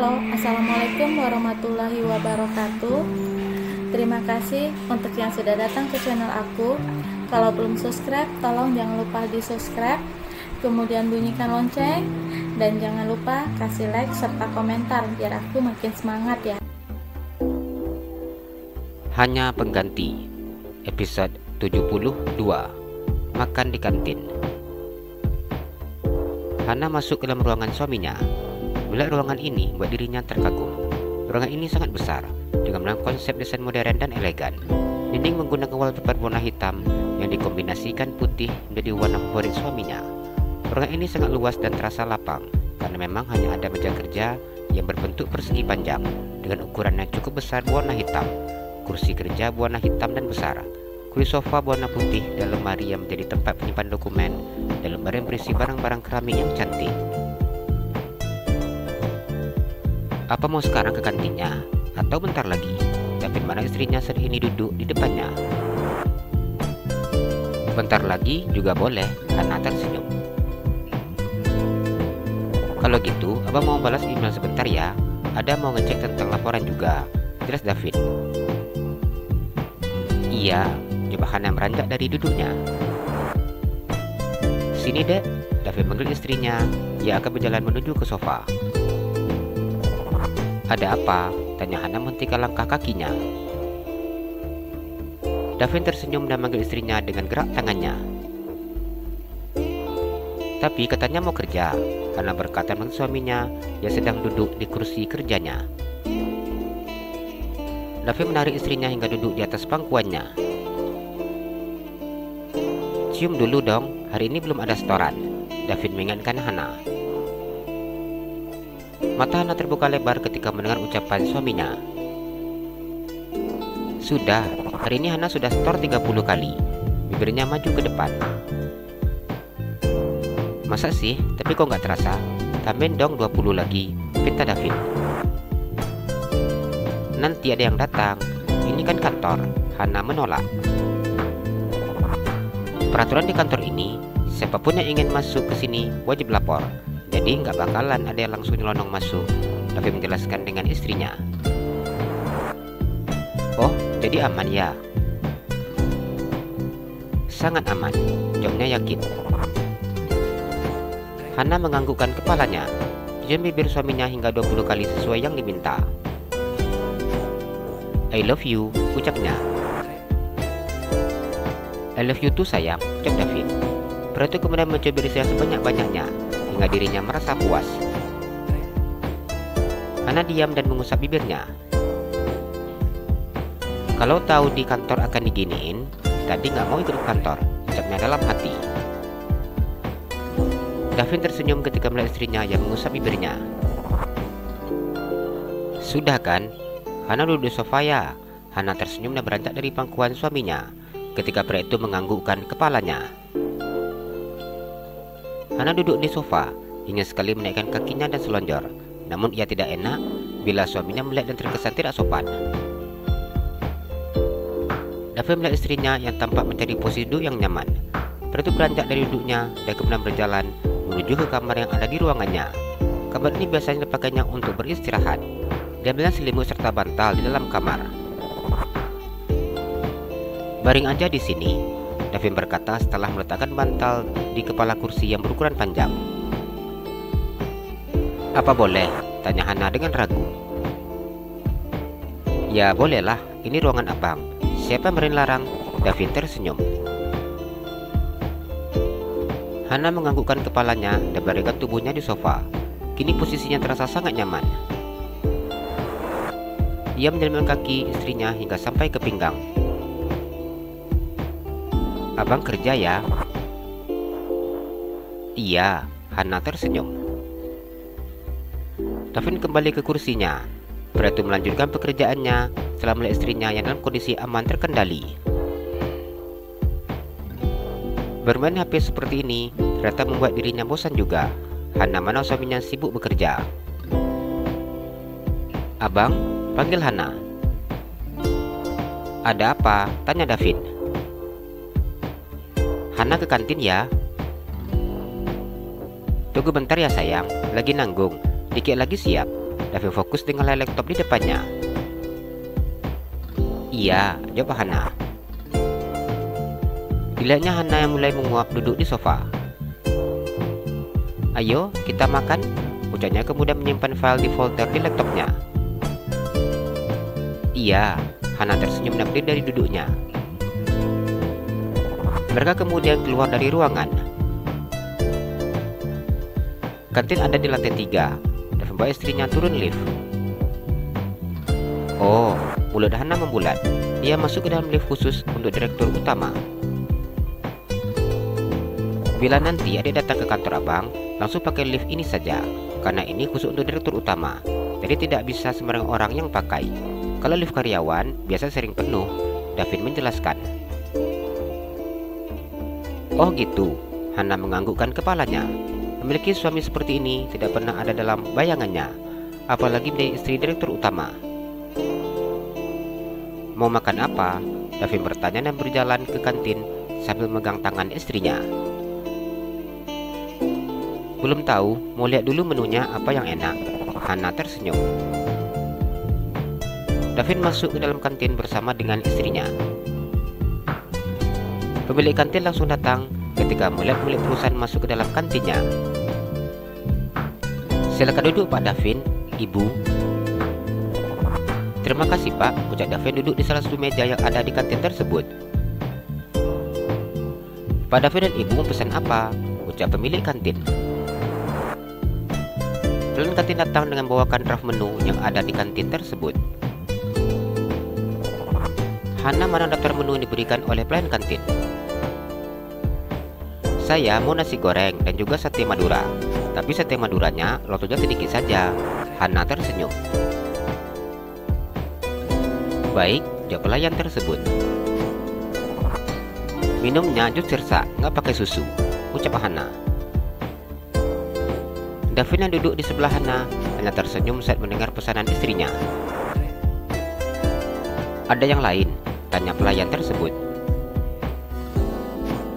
Halo, Assalamualaikum warahmatullahi wabarakatuh. Terima kasih untuk yang sudah datang ke channel aku. Kalau belum subscribe, tolong jangan lupa di subscribe, kemudian bunyikan lonceng, dan jangan lupa kasih like serta komentar biar aku makin semangat ya. Hanya Pengganti, episode 72, Makan di Kantin. Hana masuk ke dalam ruangan suaminya. Melihat ruangan ini buat dirinya terkagum. Ruangan ini sangat besar, dengan konsep desain modern dan elegan. Dinding menggunakan wallpaper warna hitam yang dikombinasikan putih menjadi warna favorit suaminya. Ruangan ini sangat luas dan terasa lapang, karena memang hanya ada meja kerja yang berbentuk persegi panjang dengan ukuran yang cukup besar berwarna hitam, kursi kerja berwarna hitam dan besar, kursi sofa berwarna putih, dan lemari yang menjadi tempat penyimpan dokumen, dan lemari yang berisi barang-barang keramik yang cantik. Apa mau sekarang ke kantinnya? Atau bentar lagi? David mana istrinya saat ini duduk di depannya. Bentar lagi juga boleh, Hana tersenyum. Kalau gitu, abang mau balas email sebentar ya. Ada mau ngecek tentang laporan juga, jelas David. Iya, coba Hana beranjak dari duduknya. Sini dek, David panggil istrinya. Ia akan berjalan menuju ke sofa. Ada apa? Tanya Hana menghentikan langkah kakinya. David tersenyum dan memanggil istrinya dengan gerak tangannya. Tapi katanya mau kerja, Hana berkata dengan suaminya yang sedang duduk di kursi kerjanya. David menarik istrinya hingga duduk di atas pangkuannya. Cium dulu dong, hari ini belum ada setoran, David mengingatkan Hana. Mata Hana terbuka lebar ketika mendengar ucapan suaminya. Sudah, hari ini Hana sudah setor 30 kali. Bibirnya maju ke depan. Masa sih? Tapi kok nggak terasa? Tambahin dong 20 lagi, pinta David. Nanti ada yang datang. Ini kan kantor, Hana menolak. Peraturan di kantor ini, siapapun yang ingin masuk ke sini wajib lapor. Jadi nggak bakalan ada yang langsung nyelonong masuk, David menjelaskan dengan istrinya. Oh, jadi aman ya? Sangat aman, jawabnya yakin. Hana menganggukkan kepalanya, cium bibir suaminya hingga 20 kali sesuai yang diminta. I love you, ucapnya. I love you too sayang, ucap David. Pria itu kemudian mencoba isi sebanyak-banyaknya hingga dirinya merasa puas. Hana diam dan mengusap bibirnya. Kalau tahu di kantor akan diginiin, tadi nggak mau ikut kantor, ucapnya dalam hati. David tersenyum ketika melihat istrinya yang mengusap bibirnya. Sudah kan? Hana duduk di sofa ya. Hana tersenyum dan beranjak dari pangkuan suaminya ketika pria itu menganggukkan kepalanya. Hana duduk di sofa, ingin sekali menaikkan kakinya dan selonjor. Namun ia tidak enak bila suaminya melihat dan terkesan tidak sopan. David melihat istrinya yang tampak mencari posisi duduk yang nyaman. Pria itu beranjak dari duduknya dan kemudian berjalan menuju ke kamar yang ada di ruangannya. Kamar ini biasanya dipakainya untuk beristirahat. Dia ambil selimut serta bantal di dalam kamar. Baring aja di sini, David berkata setelah meletakkan bantal di kepala kursi yang berukuran panjang. Apa boleh? Tanya Hana dengan ragu. Ya bolehlah, ini ruangan abang. Siapa yang berani larang? David tersenyum. Hana menganggukkan kepalanya dan baringkan tubuhnya di sofa. Kini posisinya terasa sangat nyaman. Ia menjalankan kaki istrinya hingga sampai ke pinggang. Abang kerja ya? Iya, Hana tersenyum. David kembali ke kursinya. Pria itu melanjutkan pekerjaannya setelah melihat istrinya yang dalam kondisi aman terkendali. Bermain HP seperti ini ternyata membuat dirinya bosan juga. Hana mana suaminya sibuk bekerja. Abang, panggil Hana. Ada apa? Tanya David. Hana ke kantin ya. Tunggu bentar ya sayang, lagi nanggung. Dikit lagi siap, Davin fokus dengan layar laptop di depannya. Iya, jawab Hana. Dilihatnya Hana yang mulai menguap duduk di sofa. Ayo, kita makan, ucapnya kemudian menyimpan file di folder di laptopnya. Iya, Hana tersenyum dan berdiri dari duduknya. Mereka kemudian keluar dari ruangan. Kantin ada di lantai 3 dan membawa istrinya turun lift. Oh, mulut Hana membulat. Ia masuk ke dalam lift khusus untuk direktur utama. Bila nanti adik datang ke kantor abang, langsung pakai lift ini saja, karena ini khusus untuk direktur utama. Jadi tidak bisa sembarang orang yang pakai. Kalau lift karyawan, biasa sering penuh, Davin menjelaskan. Oh gitu, Hana menganggukkan kepalanya. Memiliki suami seperti ini tidak pernah ada dalam bayangannya, apalagi menjadi istri direktur utama. Mau makan apa? Davin bertanya dan berjalan ke kantin sambil megang tangan istrinya. Belum tahu, mau lihat dulu menunya apa yang enak. Hana tersenyum. Davin masuk ke dalam kantin bersama dengan istrinya. Pemilik kantin langsung datang ketika melihat pemilik perusahaan masuk ke dalam kantinnya. Silakan duduk Pak Davin, Ibu. Terima kasih Pak, ucap Davin duduk di salah satu meja yang ada di kantin tersebut. Pak Davin dan Ibu pesan apa? Ucap pemilik kantin. Pelayan kantin datang dengan membawakan draft menu yang ada di kantin tersebut. Hana mana daftar menu yang diberikan oleh pelayan kantin. Saya mau nasi goreng dan juga sate Madura, tapi sate Maduranya lotonya sedikit saja. Hana tersenyum. Baik, jawab pelayan tersebut. Minumnya jus sirsa, nggak pakai susu, ucap Hana. Davin yang duduk di sebelah Hana hanya tersenyum saat mendengar pesanan istrinya. Ada yang lain? Tanya pelayan tersebut.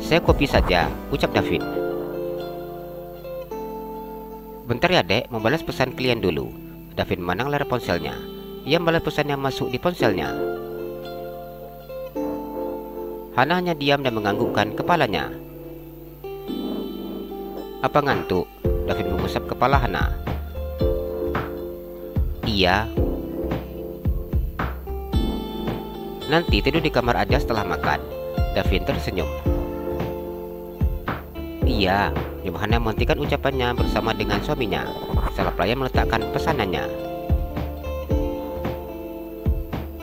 Saya kopi saja, ucap Davin. Bentar ya dek, membalas pesan klien dulu. Davin memandang layar ponselnya. Ia membalas pesan yang masuk di ponselnya. Hana hanya diam dan menganggukkan kepalanya. Apa ngantuk? Davin mengusap kepala Hana. Iya. Nanti tidur di kamar aja setelah makan. Davin tersenyum. Iya, Ibu Hana menghentikan ucapannya bersama dengan suaminya. Setelah pelayan meletakkan pesanannya.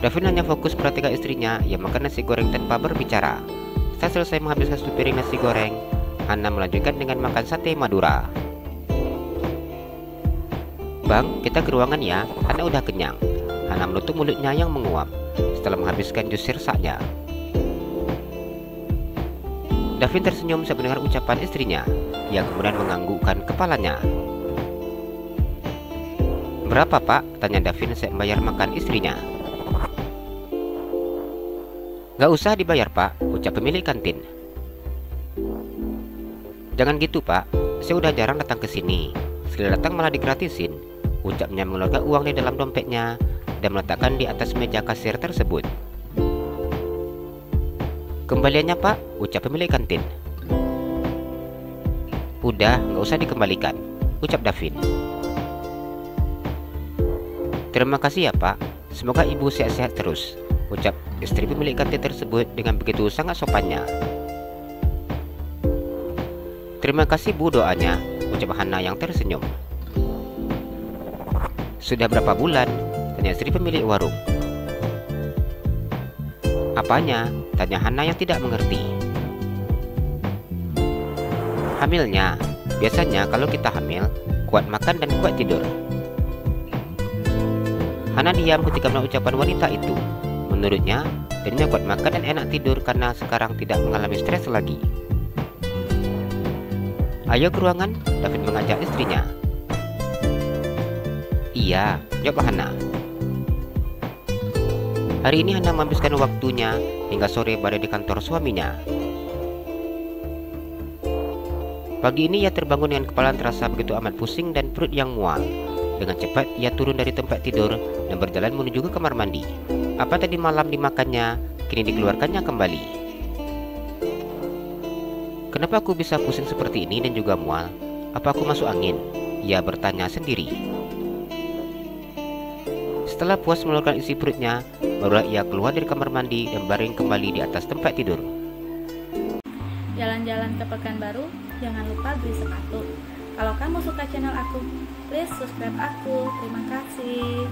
Davin hanya fokus perhatikan istrinya yang makan nasi goreng tanpa berbicara. Setelah selesai menghabiskan satu piring nasi goreng, Hana melanjutkan dengan makan sate Madura. Bang, kita ke ruangan ya, Hana udah kenyang. Hana menutup mulutnya yang menguap setelah menghabiskan jus sirsaknya. Davin tersenyum saat mendengar ucapan istrinya. Ia kemudian menganggukkan kepalanya. Berapa Pak? Tanya Davin saat membayar makan istrinya. Gak usah dibayar Pak, ucap pemilik kantin. Jangan gitu Pak, saya udah jarang datang ke sini. Sekali datang malah digratisin, ucapnya mengeluarkan uang di dalam dompetnya dan meletakkan di atas meja kasir tersebut. Kembaliannya Pak, ucap pemilik kantin. Udah, gak usah dikembalikan, ucap Davin. Terima kasih ya Pak, semoga ibu sehat-sehat terus, ucap istri pemilik kantin tersebut dengan begitu sangat sopannya. Terima kasih Bu doanya, ucap Hana yang tersenyum. Sudah berapa bulan? Tanya istri pemilik warung. Apanya? Tanya Hana yang tidak mengerti. Hamilnya. Biasanya kalau kita hamil, kuat makan dan kuat tidur. Hana diam ketika mendengar ucapan wanita itu. Menurutnya, dirinya kuat makan dan enak tidur karena sekarang tidak mengalami stres lagi. Ayo ke ruangan, Davin mengajak istrinya. Iya, jawab Hana. Hari ini Hana menghabiskan waktunya hingga sore berada di kantor suaminya. Pagi ini ia terbangun dengan kepala terasa begitu amat pusing dan perut yang mual. Dengan cepat ia turun dari tempat tidur dan berjalan menuju ke kamar mandi. Apa tadi malam dimakannya, kini dikeluarkannya kembali. Kenapa aku bisa pusing seperti ini dan juga mual? Apa aku masuk angin? Ia bertanya sendiri. Setelah puas mengeluarkan isi perutnya, barulah ia keluar dari kamar mandi dan baring kembali di atas tempat tidur. Jalan-jalan ke Pekanbaru, jangan lupa beli sepatu. Kalau kamu suka channel aku, please subscribe aku. Terima kasih.